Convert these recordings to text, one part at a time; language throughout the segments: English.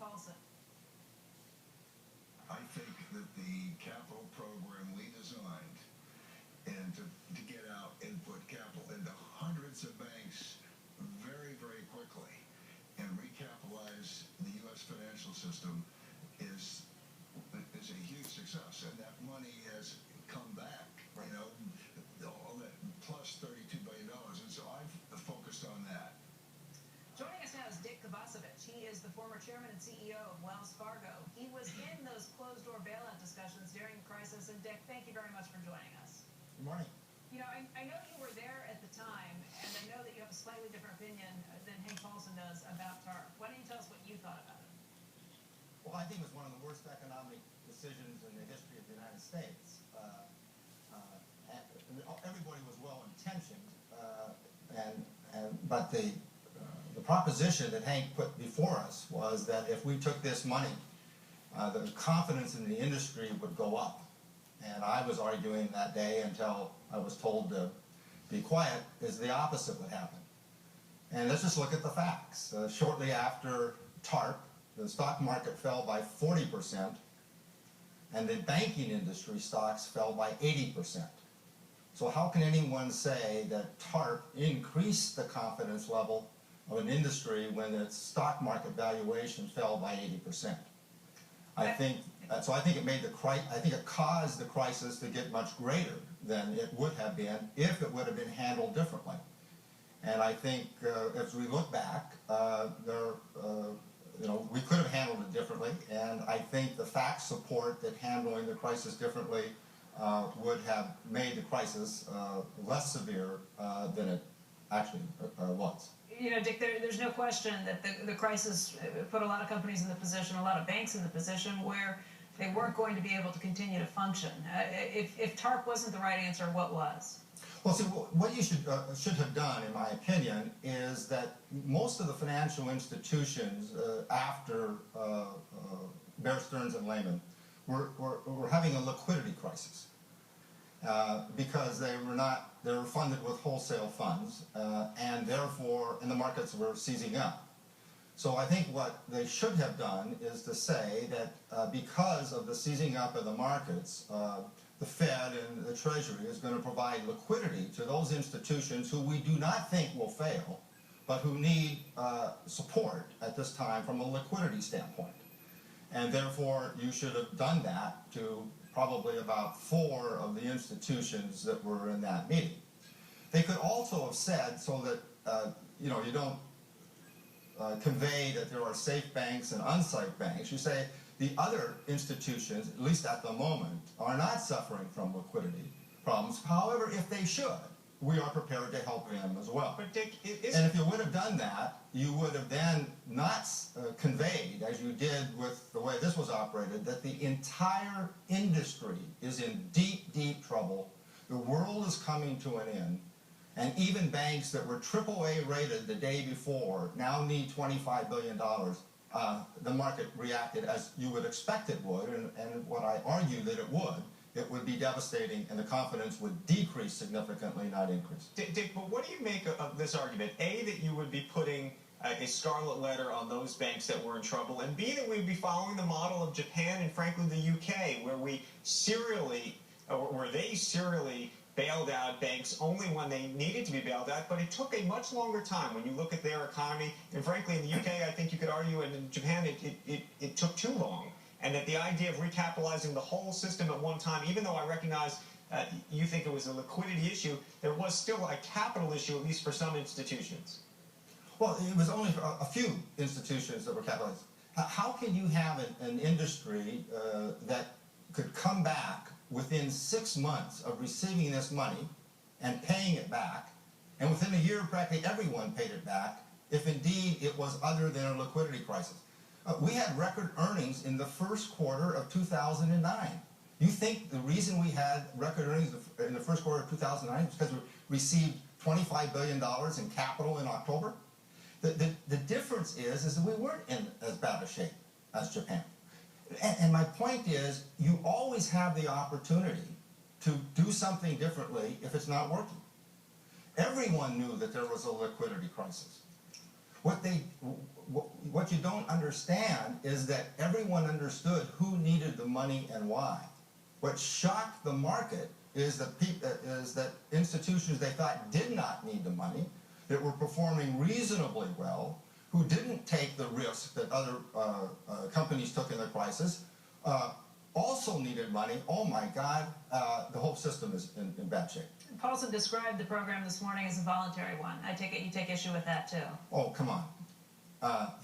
Paulson. I think that the capital program we designed and to get out and put capital into hundreds of banks very, very quickly and recapitalize the U.S. financial system is a huge success. And that money has come back, you know, all that plus $32 billion. And so I've focused on that. Joining us now is Dick Kovacevic. He is the former chairman and CEO of Wells Fargo. He was in those closed-door bailout discussions during the crisis. And Dick, thank you very much for joining us. Good morning. You know, I know you were there at the time, and I know that you have a slightly different opinion than Hank Paulson does about TARP. Why don't you tell us what you thought about it? Well, I think it was one of the worst economic decisions in the history of the United States. Everybody was well-intentioned, but the proposition that Hank put before us was that if we took this money, the confidence in the industry would go up. And I was arguing that day until I was told to be quiet, is the opposite would happen. And let's just look at the facts. Shortly after TARP, the stock market fell by 40%, and the banking industry stocks fell by 80%. So how can anyone say that TARP increased the confidence level of an industry when its stock market valuation fell by 80%? I think it caused the crisis to get much greater than it would have been if it would have been handled differently. And I think as we look back, we could have handled it differently, and I think the facts support that handling the crisis differently would have made the crisis less severe than it actually was. You know, Dick, there's no question that the crisis put a lot of companies in the position, a lot of banks in the position where they weren't going to be able to continue to function. If TARP wasn't the right answer, what was? Well, see, what you should have done, in my opinion, is that most of the financial institutions after Bear Stearns and Lehman were having a liquidity crisis because they were funded with wholesale funds, and therefore, the markets were seizing up. So I think what they should have done is to say that because of the seizing up of the markets, the Fed and the Treasury is going to provide liquidity to those institutions who we do not think will fail, but who need support at this time from a liquidity standpoint. And therefore, you should have done that to probably about 4 of the institutions that were in that meeting. They could also have said, so that you don't convey that there are safe banks and unsafe banks, you say the other institutions, at least at the moment, are not suffering from liquidity problems. However, if they should, we are prepared to help them as well. But Dick, and if you would have done that, you would have then not conveyed, as you did with the way this was operated, that the entire industry is in deep, deep trouble. The world is coming to an end. And even banks that were AAA rated the day before now need $25 billion. The market reacted as you would expect it would, and what I argue that it would be devastating, and the confidence would decrease significantly, not increase. Dick, but what do you make of this argument? A, that you would be putting a scarlet letter on those banks that were in trouble, and B, that we'd be following the model of Japan and frankly the UK, where they serially bailed out banks only when they needed to be bailed out, but it took a much longer time when you look at their economy. And frankly, in the UK, I think you could argue, and in Japan, it took too long. And that the idea of recapitalizing the whole system at one time, even though I recognize you think it was a liquidity issue, there was still a capital issue, at least for some institutions. Well, it was only for a few institutions that were capitalized. How can you have an industry that could come back within 6 months of receiving this money and paying it back, and within a year practically everyone paid it back, if indeed it was other than a liquidity crisis? We had record earnings in the first quarter of 2009. You think the reason we had record earnings in the first quarter of 2009 is because we received $25 billion in capital in October? The difference is that we weren't in as bad a shape as Japan. And my point is, you always have the opportunity to do something differently if it's not working. Everyone knew that there was a liquidity crisis. what you don't understand is that everyone understood who needed the money and why. What shocked the market is that institutions they thought did not need the money, that were performing reasonably well, who didn't take the risk that other companies took in the crisis, also needed money. Oh my God, the whole system is in bad shape. Paulson described the program this morning as a voluntary one. I take it you take issue with that too. Oh, come on.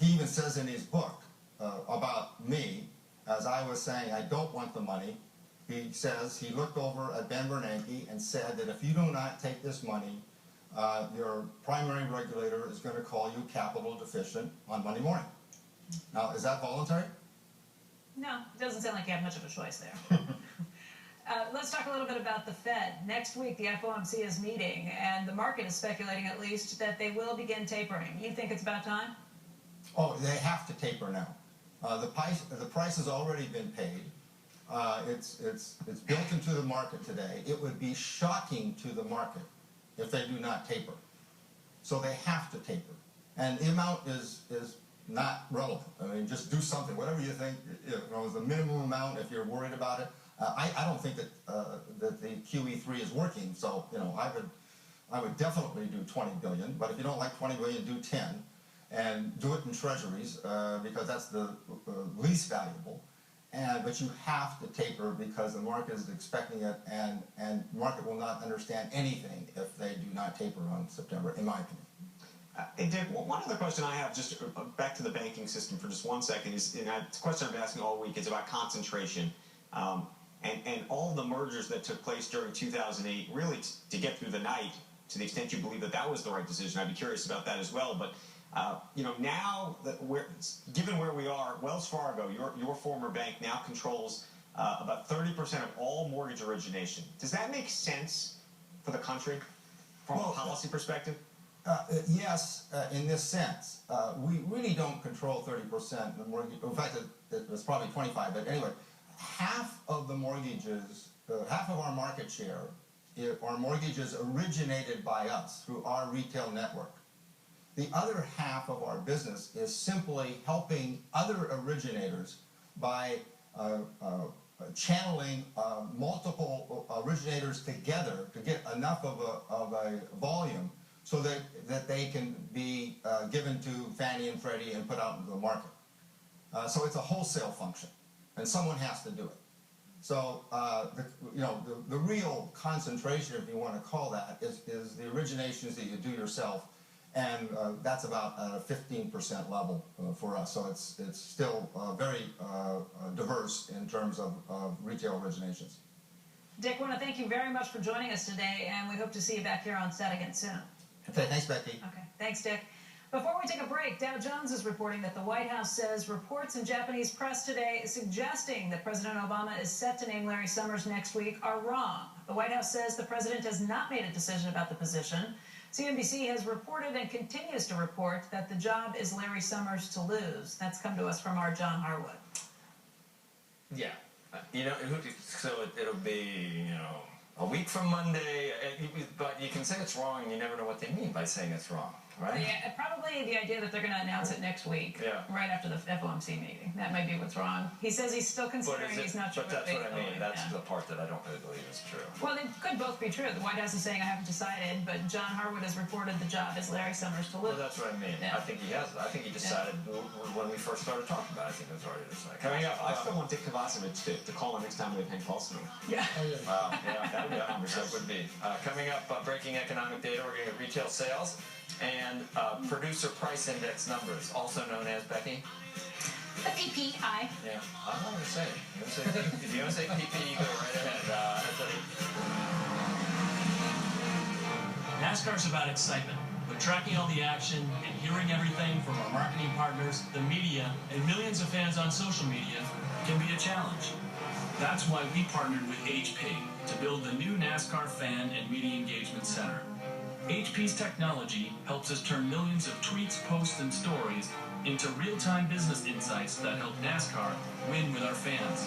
He even says in his book about me, as I was saying I don't want the money, he says he looked over at Ben Bernanke and said that if you do not take this money, your primary regulator is going to call you capital deficient on Monday morning. Now, is that voluntary? No, it doesn't sound like you have much of a choice there. Let's talk a little bit about the Fed. Next week, the FOMC is meeting, and the market is speculating, at least, that they will begin tapering. You think it's about time? Oh, they have to taper now. The price has already been paid. It's built into the market today. It would be shocking to the market if they do not taper. So they have to taper. And the amount is not relevant. I mean, just do something. Whatever you think is the minimum amount if you're worried about it. I don't think that the QE3 is working. So, I would definitely do 20 billion. But if you don't like 20 billion, do 10. And do it in treasuries because that's the least valuable. But you have to taper because the market is expecting it, and the market will not understand anything if they do not taper on September, in my opinion. Hey, Dick, one other question I have, just back to the banking system for just 1 second, is it's a question I've been asking all week. It's about concentration. And all the mergers that took place during 2008, really to get through the night, to the extent you believe that that was the right decision. I'd be curious about that as well. But now that given where we are, Wells Fargo, your former bank, now controls about 30% of all mortgage origination. Does that make sense for the country from a policy perspective? Yes, in this sense. We really don't control 30% of the mortgage. In fact, it was probably 25. But anyway, half of the mortgages, half of our market share, are mortgages originated by us through our retail network. The other half of our business is simply helping other originators by channeling multiple originators together to get enough of a volume so that they can be given to Fannie and Freddie and put out into the market. So it's a wholesale function, and someone has to do it. So the real concentration, if you want to call that, is the originations that you do yourself. And that's about a 15% level for us. So it's still very diverse in terms of retail originations. Dick, I want to thank you very much for joining us today, and we hope to see you back here on set again soon. Okay, thanks, Becky. Okay, thanks, Dick. Before we take a break, Dow Jones is reporting that the White House says reports in Japanese press today suggesting that President Obama is set to name Larry Summers next week are wrong. The White House says the president has not made a decision about the position. CNBC has reported and continues to report that the job is Larry Summers to lose. That's come to us from our John Harwood. Yeah. So it'll be, a week from Monday, but you can say it's wrong, and you never know what they mean by saying it's wrong, right? Yeah, probably the idea that they're going to announce it next week, right after the FOMC meeting. That might be what's wrong. He says he's still considering, he's not sure. But that's what I mean. That's the part that I don't really believe is true. Well, they could both be true. The White House is saying I haven't decided, but John Harwood has reported the job is Larry Summers to lose. Well, that's what I mean. Yeah. I think he has. I think he decided when we first started talking about it. I think it was already decided. Coming up, I still want Dick Kovacevic to call in next time we have Hank Paulson. Yeah. Wow. Yeah, that would be. Coming up, breaking economic data. We're going to get retail sales and producer price index numbers, also known as, Becky? The PPI. Yeah, I'm not going to say it. If you want to say PP, you go right ahead. NASCAR's about excitement, but tracking all the action and hearing everything from our marketing partners, the media, and millions of fans on social media can be a challenge. That's why we partnered with HP to build the new NASCAR Fan and Media Engagement Center. HP's technology helps us turn millions of tweets, posts, and stories into real-time business insights that help NASCAR win with our fans.